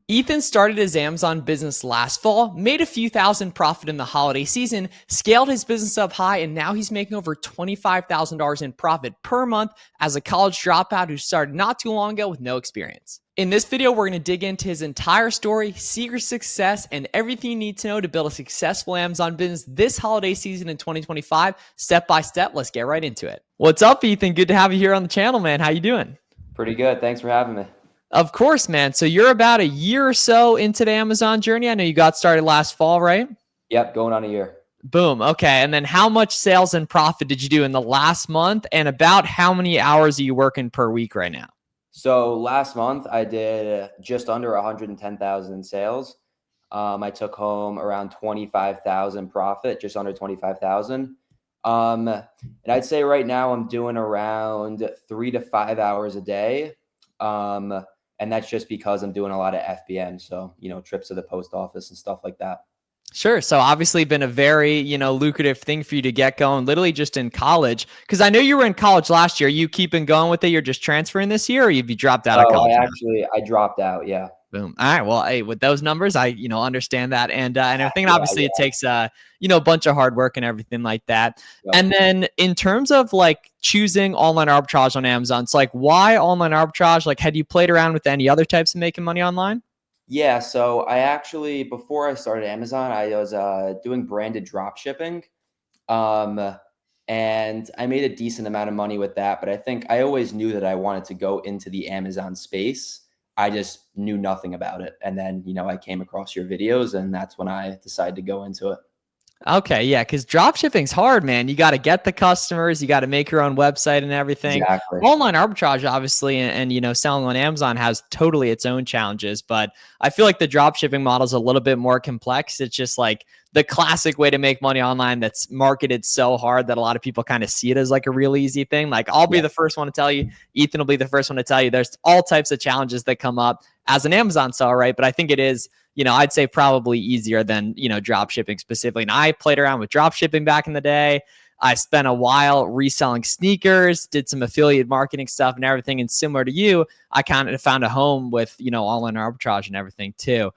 Ethan started his Amazon business last fall, made a few thousand profit in the holiday season, scaled his business up high, and now he's making over $25,000 in profit per month as a college dropout who started not too long ago with no experience. In this video, we're going to dig into his entire story, secret success, and everything you need to know to build a successful Amazon business this holiday season in 2025, step by step. Let's get right into it. What's up, Ethan? Good to have you here on the channel, man. How you doing? Pretty good. Thanks for having me. Of course, man. So you're about a year or so into the Amazon journey. I know you got started last fall, right? Yep, going on a year. Boom. Okay. And then how much sales and profit did you do in the last month? And about how many hours are you working per week right now? So last month I did just under 110,000 in sales. I took home around 25,000 profit, just under 25,000. And I'd say right now I'm doing around 3 to 5 hours a day. And that's just because I'm doing a lot of FBM. So, trips to the post office and stuff like that. Sure. So obviously been a very, lucrative thing for you to get going literally just in college. Because I know you were in college last year. Are you keeping going with it? You're just transferring this year, or you dropped out of college? I dropped out. Yeah. Boom. All right. Well, hey, with those numbers, I understand that, and everything. Yeah, obviously, yeah. it takes a bunch of hard work and everything like that. Yep. And then in terms of like choosing online arbitrage on Amazon, it's like, why online arbitrage? Like, had you played around with any other types of making money online? Yeah. So I actually, before I started Amazon, I was doing branded drop shipping. And I made a decent amount of money with that, but I think I always knew that I wanted to go into the Amazon space. I just knew nothing about it. And then, I came across your videos, and that's when I decided to go into it. Okay, yeah, because drop shipping's hard, man. You got to get the customers, you got to make your own website and everything. Exactly. Online arbitrage, obviously, and selling on Amazon has totally its own challenges. But I feel like the drop shipping model is a little bit more complex. It's just like the classic way to make money online that's marketed so hard that a lot of people kind of see it as like a real easy thing. Like I'll be the first one to tell you, Ethan will be the first one to tell you, there's all types of challenges that come up as an Amazon seller, right? But I think it is, I'd say probably easier than, drop shipping specifically. And I played around with drop shipping back in the day. I spent a while reselling sneakers, did some affiliate marketing stuff and everything. And similar to you, I kind of found a home with, online arbitrage and everything too.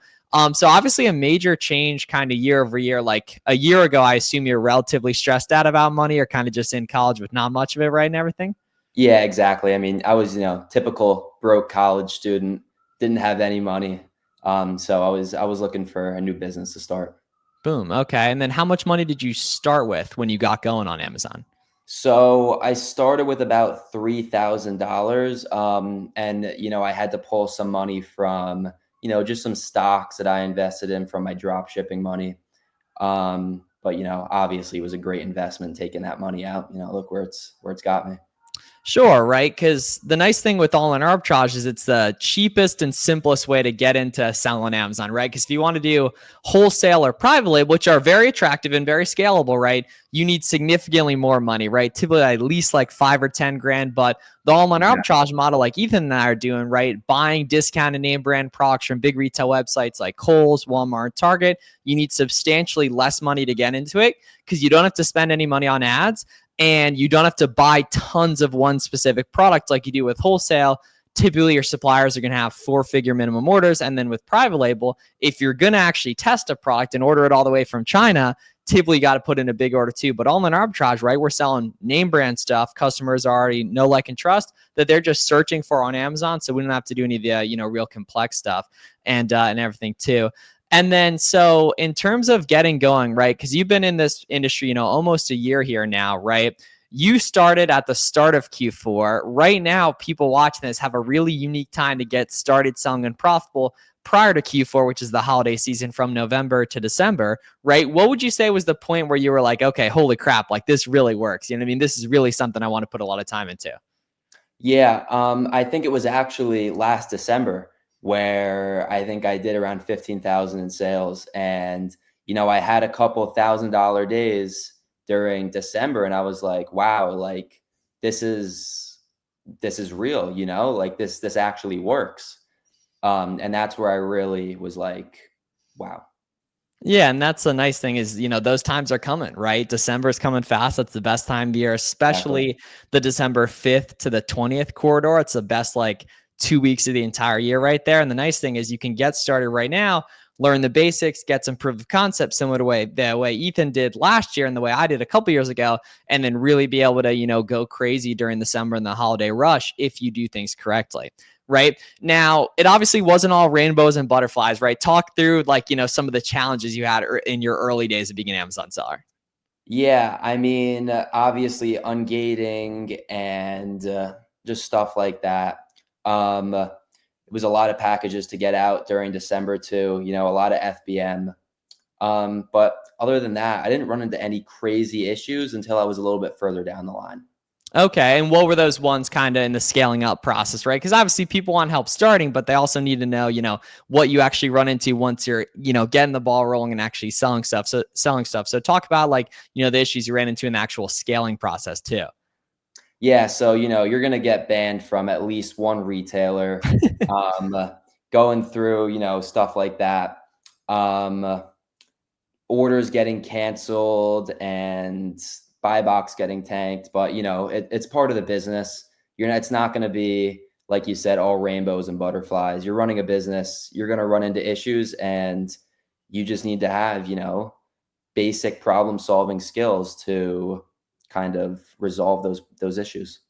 So obviously a major change kind of year over year. Like a year ago, I assume you're relatively stressed out about money or kind of just in college with not much of it, right? And everything. Yeah, exactly. I mean, I was, typical broke college student, didn't have any money. So I was looking for a new business to start. Boom. Okay. And then how much money did you start with when you got going on Amazon? So I started with about $3,000. And, I had to pull some money from, just some stocks that I invested in from my drop shipping money. But, obviously it was a great investment taking that money out. Look where it's got me. Sure, right? Because the nice thing with online arbitrage is it's the cheapest and simplest way to get into selling on Amazon, right? Because if you want to do wholesale or private label, which are very attractive and very scalable, right? You need significantly more money, right? Typically at least like 5 or 10 grand. But the online arbitrage model, like Ethan and I are doing, right? Buying discounted name brand products from big retail websites like Kohl's, Walmart, Target, you need substantially less money to get into it because you don't have to spend any money on ads. And you don't have to buy tons of one specific product like you do with wholesale. Typically, your suppliers are going to have 4-figure minimum orders. And then with private label, if you're going to actually test a product and order it all the way from China, typically you got to put in a big order too. But online arbitrage, right? We're selling name brand stuff. Customers already know, like, and trust that they're just searching for on Amazon. So we don't have to do any of the, real complex stuff and everything too. And then, so in terms of getting going, right, because you've been in this industry, almost a year here now, right? You started at the start of Q4. Right now, people watching this have a really unique time to get started selling and profitable prior to Q4, which is the holiday season from November to December, right? What would you say was the point where you were like, okay, holy crap, like this really works? You know what I mean? This is really something I want to put a lot of time into. Yeah, I think it was actually last December where I think I did around 15,000 in sales. And, I had a couple $1,000 days during December, and I was like, wow, like this is real, like this actually works. And that's where I really was like, wow. Yeah, and that's the nice thing is, those times are coming, right? December is coming fast. That's the best time of year, especially the December 5th to the 20th corridor. It's the best like 2 weeks of the entire year right there. And the nice thing is you can get started right now, learn the basics, get some proof of concept, similar to the way Ethan did last year and the way I did a couple years ago, and then really be able to, go crazy during the summer and the holiday rush if you do things correctly. Right now, it obviously wasn't all rainbows and butterflies, right? Talk through some of the challenges you had in your early days of being an Amazon seller. Yeah, I mean, obviously ungating and just stuff like that. It was a lot of packages to get out during December too, a lot of FBM. But other than that, I didn't run into any crazy issues until I was a little bit further down the line. Okay. And what were those ones kind of in the scaling up process, right? Because obviously people want help starting, but they also need to know, what you actually run into once you're, getting the ball rolling and actually selling stuff. So talk about the issues you ran into in the actual scaling process too. Yeah. So, you're going to get banned from at least one retailer, going through, stuff like that. Orders getting canceled and buy box getting tanked, but it's part of the business. It's not going to be, like you said, all rainbows and butterflies. You're running a business, you're going to run into issues, and you just need to have, basic problem solving skills to kind of resolve those issues.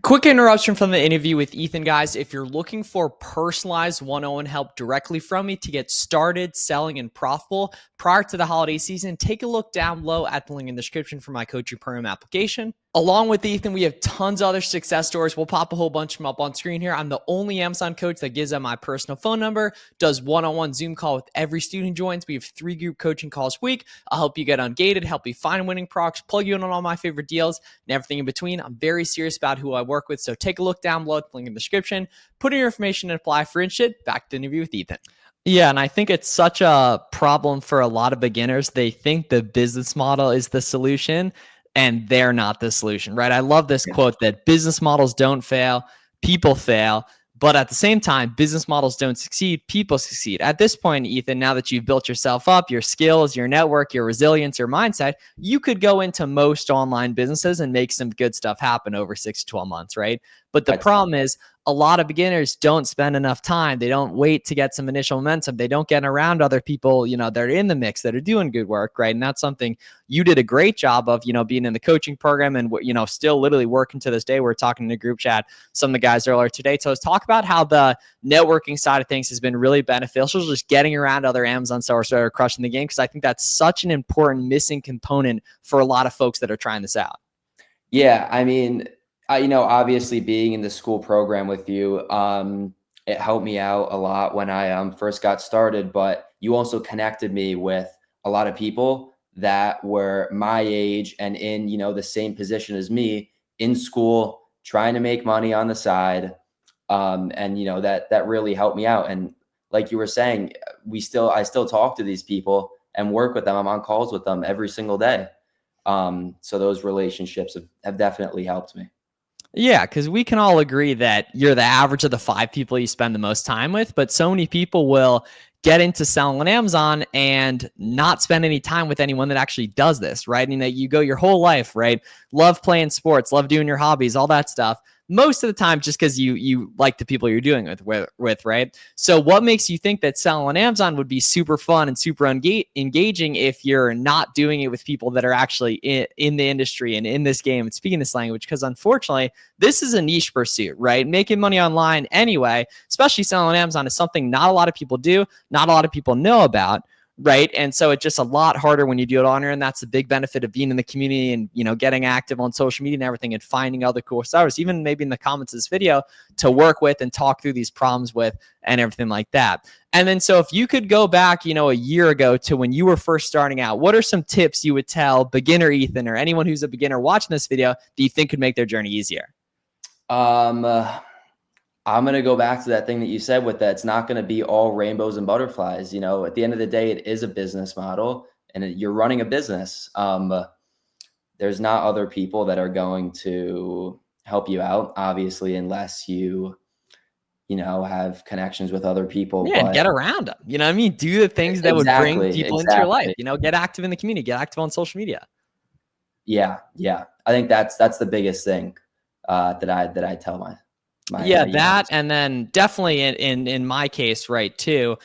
Quick interruption from the interview with Ethan, guys. If you're looking for personalized one-on-one help directly from me to get started selling and profitable prior to the holiday season, take a look down below at the link in the description for my coaching program application. Along with Ethan, we have tons of other success stories. We'll pop a whole bunch of them up on screen here. I'm the only Amazon coach that gives out my personal phone number, does one-on-one Zoom call with every student who joins. We have 3 group coaching calls a week. I'll help you get ungated, help you find winning products, plug you in on all my favorite deals, and everything in between. I'm very serious about who I work with, so take a look down below at the link in the description. Put in your information and apply for it. Back to the interview with Ethan. Yeah, and I think it's such a problem for a lot of beginners. They think the business model is the solution, and they're not the solution, right? I love this quote that business models don't fail, people fail. But at the same time, business models don't succeed, people succeed. At this point, Ethan, now that you've built yourself up, your skills, your network, your resilience, your mindset, you could go into most online businesses and make some good stuff happen over 6 to 12 months, right? But the problem is a lot of beginners don't spend enough time. They don't wait to get some initial momentum. They don't get around other people, that are in the mix, that are doing good work, right? And that's something you did a great job of, being in the coaching program and, still literally working to this day. We're talking in the group chat, some of the guys earlier today. So let's talk about how the networking side of things has been really beneficial, just getting around other Amazon sellers that are crushing the game. Because I think that's such an important missing component for a lot of folks that are trying this out. Yeah. I mean, obviously being in the school program with you, it helped me out a lot when I first got started, but you also connected me with a lot of people that were my age and in, the same position as me in school, trying to make money on the side. And, that really helped me out. And like you were saying, I still talk to these people and work with them. I'm on calls with them every single day. So those relationships have definitely helped me. Yeah, because we can all agree that you're the average of the 5 people you spend the most time with, but so many people will get into selling on Amazon and not spend any time with anyone that actually does this, right? And that you go your whole life, right? Love playing sports, love doing your hobbies, all that stuff. Most of the time, just because you like the people you're doing with, right? So what makes you think that selling on Amazon would be super fun and super engaging if you're not doing it with people that are actually in the industry and in this game and speaking this language? Because unfortunately, this is a niche pursuit, right? Making money online anyway, especially selling on Amazon, is something not a lot of people do, not a lot of people know about. Right. And so it's just a lot harder when you do it on here. And that's the big benefit of being in the community and, getting active on social media and everything and finding other cool sellers, even maybe in the comments of this video, to work with and talk through these problems with and everything like that. And then so if you could go back, a year ago to when you were first starting out, what are some tips you would tell beginner Ethan or anyone who's a beginner watching this video that you think could make their journey easier? I'm going to go back to that thing that you said with that. It's not going to be all rainbows and butterflies. At the end of the day, it is a business model and you're running a business. There's not other people that are going to help you out, obviously, unless you have connections with other people. Yeah, and get around them. You know what I mean? Do the things that would bring people into your life. Get active in the community, get active on social media. Yeah. I think that's the biggest thing that I tell my. Yeah, my that, and then definitely in my case, right, too.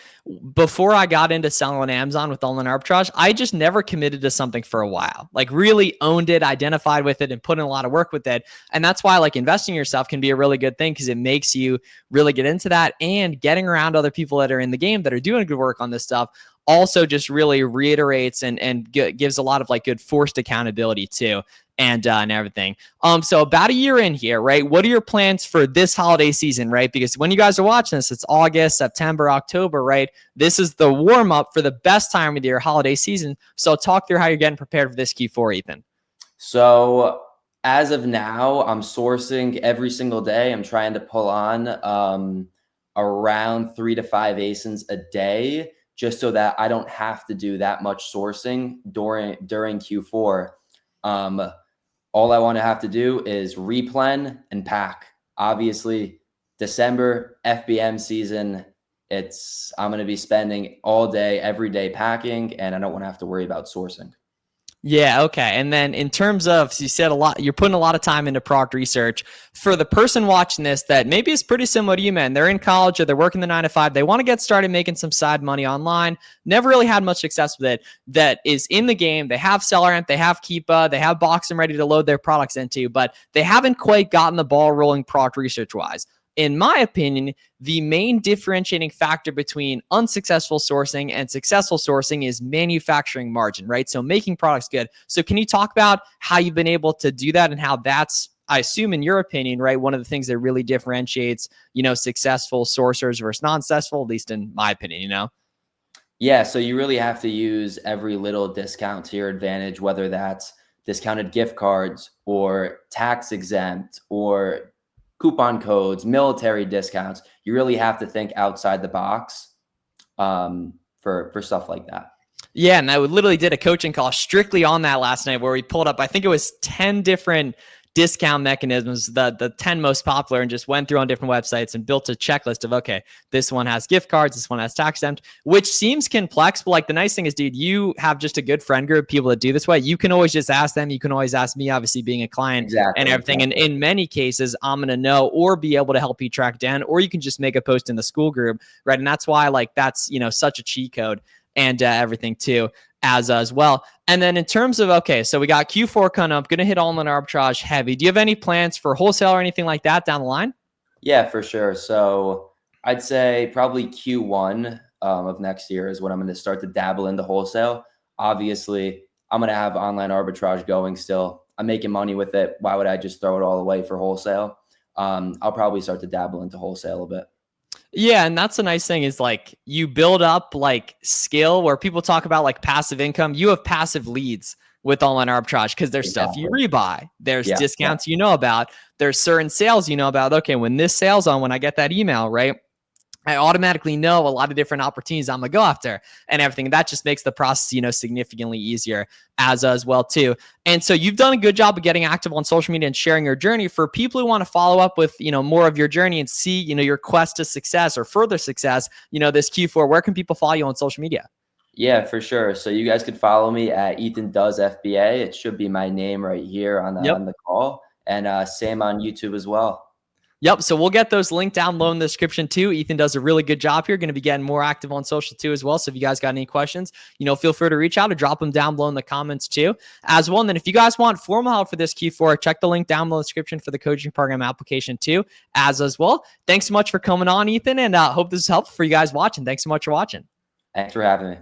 Before I got into selling on Amazon with online arbitrage, I just never committed to something for a while. Like really owned it, identified with it, and put in a lot of work with it. And that's why like investing in yourself can be a really good thing because it makes you really get into that, and getting around other people that are in the game that are doing good work on this stuff also just really reiterates and gives a lot of like good forced accountability too, and everything. So about a year in here, right? What are your plans for this holiday season, right? Because when you guys are watching this, it's August, September, October, right? This is the warm up for the best time of your holiday season. So talk through how you're getting prepared for this Q4, Ethan. So as of now, I'm sourcing every single day. I'm trying to pull on around 3 to 5 ASINs a day, just so that I don't have to do that much sourcing during Q4. All I want to have to do is replen and pack. Obviously, December FBM season, I'm going to be spending all day, every day packing, and I don't want to have to worry about sourcing. Yeah, okay. And then in terms of, so you said a lot, you're putting a lot of time into product research. For the person watching this that maybe is pretty similar to you, man, they're in college or they're working the 9 to 5, they want to get started making some side money online, never really had much success with it, that is in the game, they have SellerAmp, they have Keepa, they have Boxem ready to load their products into, but they haven't quite gotten the ball rolling product research-wise. In my opinion, the main differentiating factor between unsuccessful sourcing and successful sourcing is manufacturing margin, right? So making products good. So can you talk about how you've been able to do that and how that's, I assume in your opinion, right, one of the things that really differentiates, successful sourcers versus non-successful, at least in my opinion. Yeah, so you really have to use every little discount to your advantage, whether that's discounted gift cards or tax exempt or coupon codes, military discounts. You really have to think outside the box for stuff like that. Yeah, and I literally did a coaching call strictly on that last night where we pulled up, I think it was 10 different discount mechanisms, the 10 most popular, and just went through on different websites and built a checklist of, okay, this one has gift cards, this one has tax exempt, which seems complex, but like the nice thing is, dude, you have just a good friend group, people that do this way. You can always just ask them. You can always ask me, obviously being a client and everything. Exactly. And in many cases, I'm going to know or be able to help you track down, or you can just make a post in the school group, right? And that's why like that's, such a cheat code and everything too as well. And then in terms of, okay, so we got Q4 coming up, going to hit online arbitrage heavy. Do you have any plans for wholesale or anything like that down the line? Yeah, for sure. So I'd say probably Q1 of next year is when I'm going to start to dabble into wholesale. Obviously, I'm going to have online arbitrage going still. I'm making money with it. Why would I just throw it all away for wholesale? I'll probably start to dabble into wholesale a bit. Yeah, and that's the nice thing is like you build up like skill where people talk about like passive income. You have passive leads with online arbitrage because there's stuff you rebuy. There's discounts you know about. There's certain sales you know about. Okay, when this sale's on, when I get that email, right? I automatically know a lot of different opportunities I'm gonna go after and everything. That just makes the process, significantly easier as well too. And so you've done a good job of getting active on social media and sharing your journey. For people who want to follow up with, more of your journey and see, your quest to success or further success, this Q4, where can people follow you on social media? Yeah, for sure. So you guys could follow me at EthanDoesFBA. It should be my name right here on the call, and same on YouTube as well. Yep. So we'll get those linked down below in the description too. Ethan does a really good job here. Going to be getting more active on social too as well. So if you guys got any questions, feel free to reach out or drop them down below in the comments too as well. And then if you guys want formal help for this Q4, check the link down below in the description for the coaching program application too as well. Thanks so much for coming on, Ethan, and hope this is helpful for you guys watching. Thanks so much for watching. Thanks for having me.